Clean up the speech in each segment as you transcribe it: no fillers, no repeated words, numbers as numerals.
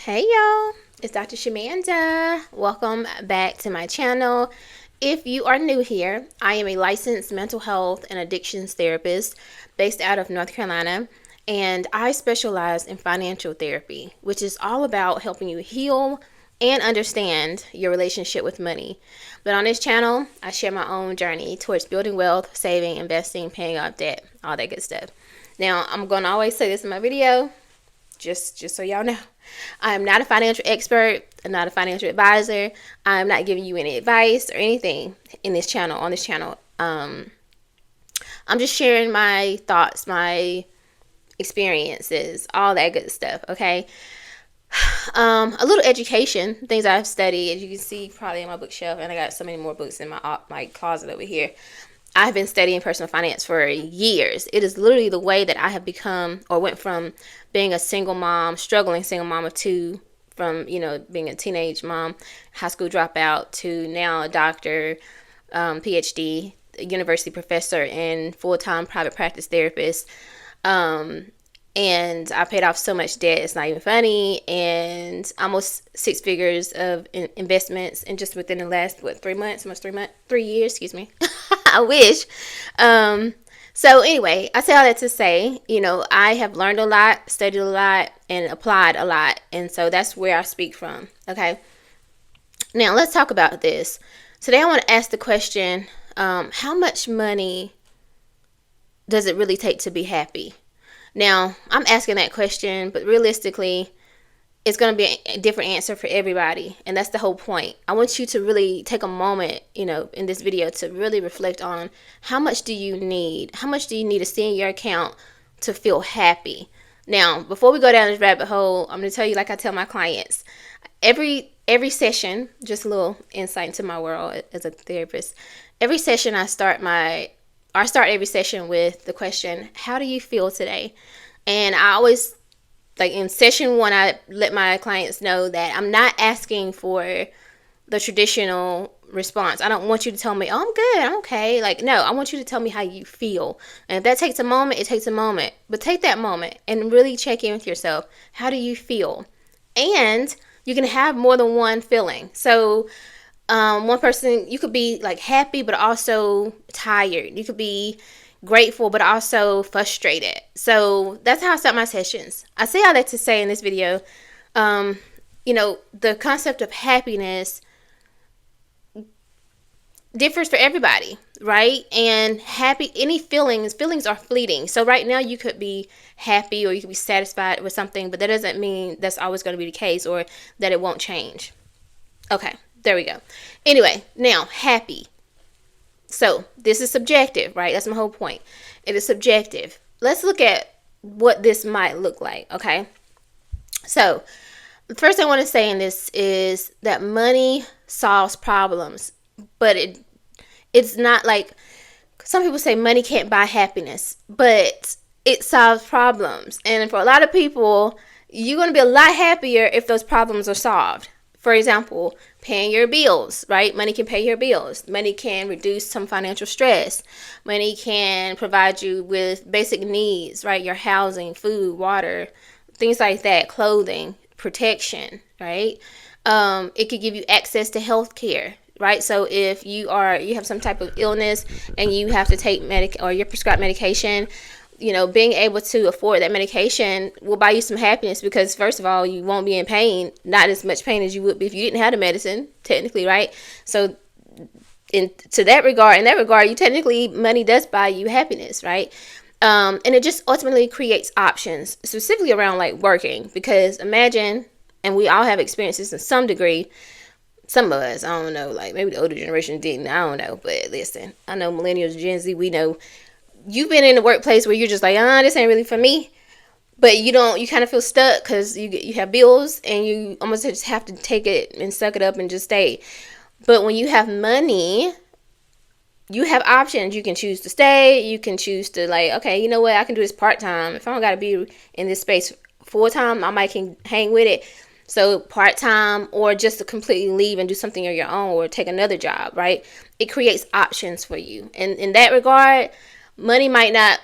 Hey y'all, it's Dr. Shamanda. Welcome back to my channel. If you are new here, I am a licensed mental health and addictions therapist based out of North Carolina, and I specialize in financial therapy, which is all about helping you heal and understand your relationship with money. But on this channel, I share my own journey towards building wealth, saving, investing, paying off debt, all that good stuff. Now, I'm going to always say this in my video, just so y'all know. I am not a financial expert. I'm not a financial advisor. I'm not giving you any advice or anything in this channel, on this channel. I'm just sharing my thoughts, my experiences, all that good stuff, okay? A little education, things I've studied, as you can see probably in my bookshelf, and I got so many more books in my closet over here. I've been studying personal finance for years. It is literally the way that I have become, or went from being a single mom, struggling single mom of two, from, being a teenage mom, high school dropout, to now a doctor, PhD, university professor, and full-time private practice therapist. And I paid off so much debt, it's not even funny, and almost 6 figures of investments, and just within the last, 3 years, excuse me. I wish. So anyway, I say all that to say, I have learned a lot, studied a lot, and applied a lot, and so that's where I speak from, okay? Now, let's talk about this. Today I want to ask the question, how much money does it really take to be happy? Now, I'm asking that question, but realistically, it's going to be a different answer for everybody, and that's the whole point. I want you to really take a moment, in this video to really reflect on how much do you need? How much do you need to see in your account to feel happy? Now, before we go down this rabbit hole, I'm going to tell you, like I tell my clients, every session, just a little insight into my world as a therapist. Every session I start every session with the question, how do you feel today? And I always, like in session 1, I let my clients know that I'm not asking for the traditional response. I don't want you to tell me, oh, I'm good, I'm okay. Like, no, I want you to tell me how you feel. And if that takes a moment, it takes a moment. But take that moment and really check in with yourself. How do you feel? And you can have more than one feeling. So one person, you could be like happy, but also tired. You could be grateful, but also frustrated. So that's how I start my sessions. I say all that to say in this video, the concept of happiness differs for everybody, right? And any feelings are fleeting. So right now you could be happy or you could be satisfied with something, but that doesn't mean that's always going to be the case or that it won't change. Okay. There we go. Anyway, now, happy. So, this is subjective, right? That's my whole point. It is subjective. Let's look at what this might look like, okay? So, the first thing I want to say in this is that money solves problems, but it's not like, some people say money can't buy happiness, but it solves problems. And for a lot of people, you're going to be a lot happier if those problems are solved. For example, paying your bills, right? Money can pay your bills. Money can reduce some financial stress. Money can provide you with basic needs, right? Your housing, food, water, things like that, clothing, protection, right? It could give you access to health care, right? So if you have some type of illness and you have to take or you're prescribed medication, being able to afford that medication will buy you some happiness because, first of all, you won't be in pain, not as much pain as you would be if you didn't have the medicine, technically, right? So in that regard, you technically, money does buy you happiness, right? And it just ultimately creates options, specifically around like working, because imagine, and we all have experiences in some degree, some of us, I don't know, like maybe the older generation didn't, I don't know, but listen, I know millennials, Gen Z, we know. You've been in the workplace where you're just like, this ain't really for me, but you kind of feel stuck because you have bills and you almost just have to take it and suck it up and just stay. But when you have money, you have options. You can choose to stay. You can choose to like, okay, you know what? I can do this part-time. If I don't got to be in this space full-time, I might can hang with it. So part-time, or just to completely leave and do something on your own or take another job, right? It creates options for you. And in that regard, money might not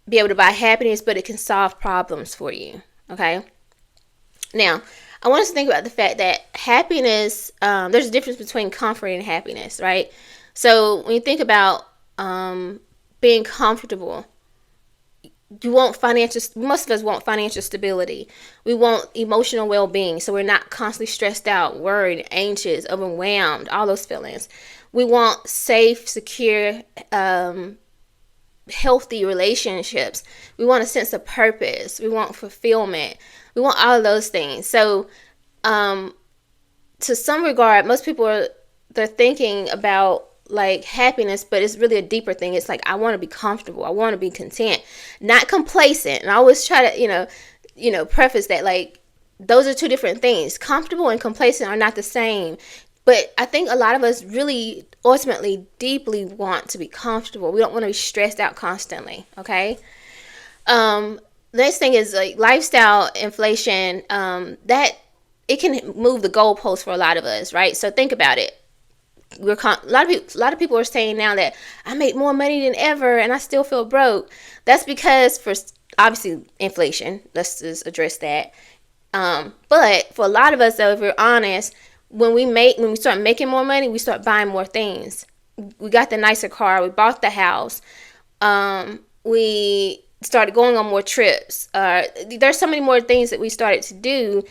be able to buy happiness, but it can solve problems for you, okay? Now, I want us to think about the fact that happiness, there's a difference between comfort and happiness, right? So when you think about being comfortable, most of us want financial stability. We want emotional well-being, so we're not constantly stressed out, worried, anxious, overwhelmed, all those feelings. We want safe, secure, healthy relationships. We want a sense of purpose. We want fulfillment. We want all of those things. So to some regard, most people they're thinking about like happiness, but it's really a deeper thing. It's like, I want to be comfortable. I want to be content, not complacent. And I always try to, preface that, like, those are two different things. Comfortable and complacent are not the same. But I think a lot of us really ultimately deeply want to be comfortable. We don't want to be stressed out constantly. Okay. The next thing is like lifestyle inflation. That it can move the goalposts for a lot of us, right? So think about it. A lot of people are saying now that I make more money than ever and I still feel broke. That's because, for obviously, inflation. Let's just address that. But for a lot of us, though, if we're honest, when we start making more money, we start buying more things. We got the nicer car. We bought the house. We started going on more trips. There's so many more things that we started to do.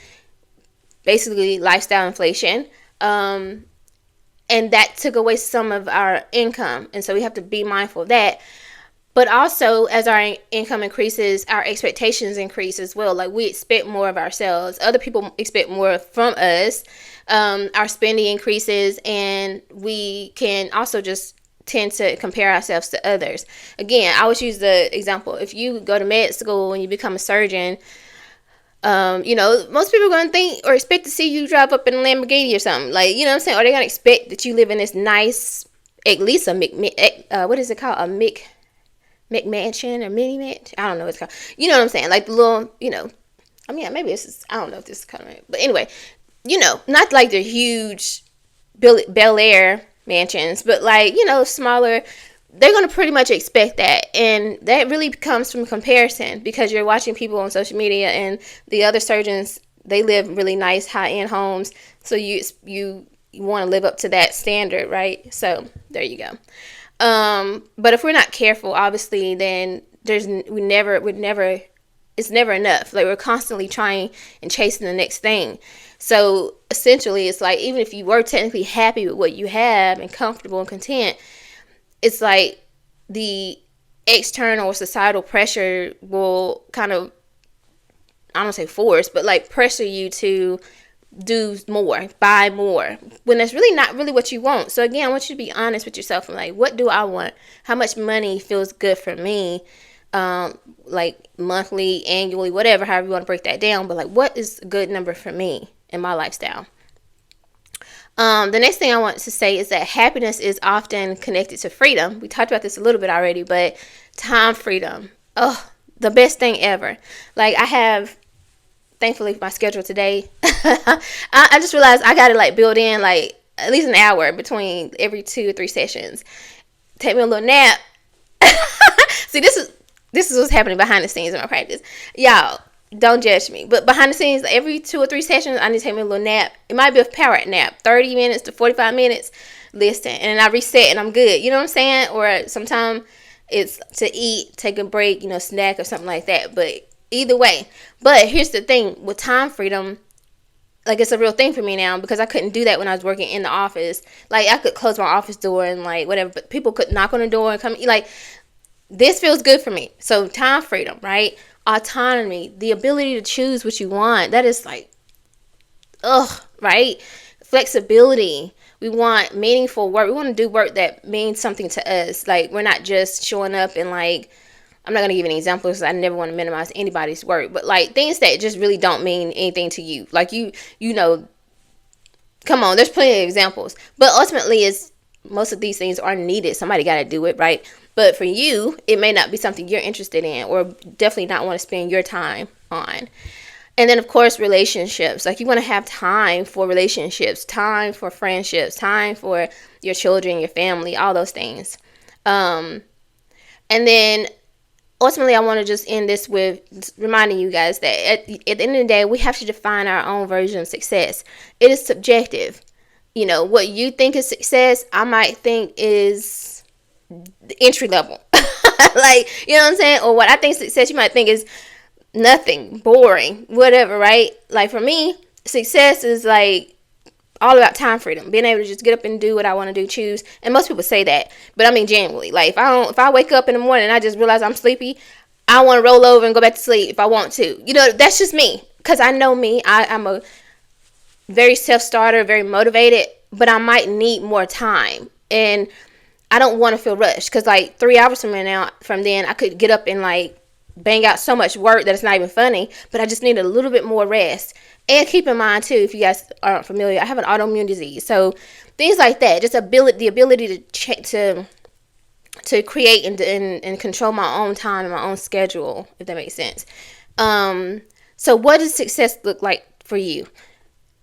Basically, lifestyle inflation. And that took away some of our income. And so we have to be mindful of that. But also, as our income increases, our expectations increase as well. Like, we expect more of ourselves. Other people expect more from us. Our spending increases, and we can also just tend to compare ourselves to others. Again, I always use the example. If you go to med school and you become a surgeon, most people are going to think or expect to see you drive up in a Lamborghini or something. Like, you know what I'm saying? Or they're going to expect that you live in this nice, at least what is it called? A McMansion or mini mansion? I don't know what it's called. You know what I'm saying? Like the little, maybe this is, I don't know if this is kind of right. But anyway, not like the huge Bel Air mansions, but like, smaller. They're going to pretty much expect that. And that really comes from comparison, because you're watching people on social media and the other surgeons, they live really nice high-end homes. So you want to live up to that standard, right? So there you go. But if we're not careful, obviously, then it's never enough. Like, we're constantly trying and chasing the next thing. So essentially, it's like, even if you were technically happy with what you have and comfortable and content, it's like the external or societal pressure will kind of, I don't say force, but like pressure you to do more, buy more, when that's really not really what you want. So again, I want you to be honest with yourself and like, what do I want? How much money feels good for me? Like monthly, annually, whatever, however you want to break that down. But like, what is a good number for me in my lifestyle? The next thing I want to say is that happiness is often connected to freedom. We talked about this a little bit already, but time freedom. Oh, the best thing ever. Like, I have, thankfully, my schedule today. I just realized I got to like build in like at least an hour between every 2 or 3 sessions. Take me a little nap. See, this is what's happening behind the scenes in my practice. Y'all, don't judge me. But behind the scenes, every 2 or 3 sessions, I need to take me a little nap. It might be a power nap, 30 minutes to 45 minutes. Listen, and I reset and I'm good. You know what I'm saying? Or sometimes it's to eat, take a break, snack or something like that. But either way. But here's the thing. With time freedom, like, it's a real thing for me now, because I couldn't do that when I was working in the office. Like, I could close my office door and like whatever, but people could knock on the door and come. Like, this feels good for me. So time freedom, right? Autonomy, the ability to choose what you want. That is like, right? Flexibility. We want meaningful work. We want to do work that means something to us. Like, we're not just showing up and like, I'm not going to give any examples because I never want to minimize anybody's work, but like things that just really don't mean anything to you. Like, come on, there's plenty of examples, but ultimately most of these things are needed. Somebody got to do it, right? But for you, it may not be something you're interested in, or definitely not want to spend your time on. And then, of course, relationships. Like, you want to have time for relationships, time for friendships, time for your children, your family, all those things. And then ultimately, I want to just end this with reminding you guys that at the end of the day, we have to define our own version of success. It is subjective. You know, what you think is success, I might think is the entry level. Like, you know what I'm saying? Or what I think success, you might think is nothing, boring, whatever, right? Like, for me, success is like all about time freedom, being able to just get up and do what I want to do, choose. And most people say that, but I mean genuinely. Like, if I wake up in the morning and I just realize I'm sleepy, I want to roll over and go back to sleep if I want to. You know, that's just me, because I know me. I'm a very self-starter, very motivated, but I might need more time, and I don't want to feel rushed, because like 3 hours from then I could get up and like bang out so much work that it's not even funny, but I just need a little bit more rest. And keep in mind too, if you guys aren't familiar, I have an autoimmune disease, so things like that, just the ability to create and control my own time and my own schedule, if that makes sense. So what does success look like for you?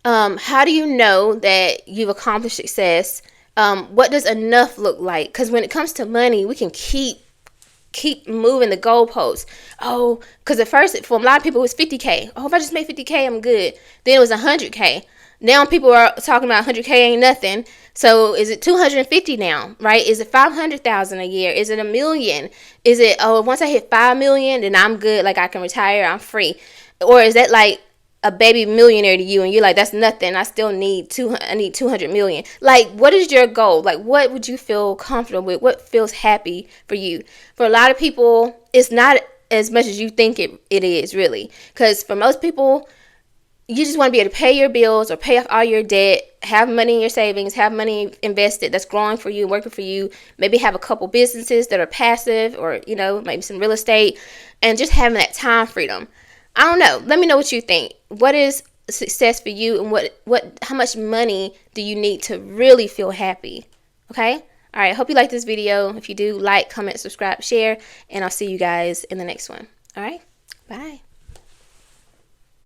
How do you know that you've accomplished success? What does enough look like? Because when it comes to money, we can keep moving the goalposts. Oh, because at first, for a lot of people, it was 50K. Oh, if I just make 50K, I'm good. Then it was 100K. Now people are talking about 100K ain't nothing. So is it 250 now, right? Is it 500,000 a year? Is it a million? Is it, oh, once I hit 5 million, then I'm good. Like, I can retire. I'm free. Or is that like a baby millionaire to you, and you're like, that's nothing, I still need I need 200 million. Like, what is your goal? Like, what would you feel comfortable with? What feels happy for you? For a lot of people, it's not as much as you think it is, really, because for most people, you just want to be able to pay your bills or pay off all your debt, have money in your savings, have money invested that's growing for you, working for you, maybe have a couple businesses that are passive, or, you know, maybe some real estate, and just having that time freedom. I don't know. Let me know what you think. What is success for you, and how much money do you need to really feel happy? Okay? All right. I hope you like this video. If you do, like, comment, subscribe, share, and I'll see you guys in the next one. All right? Bye.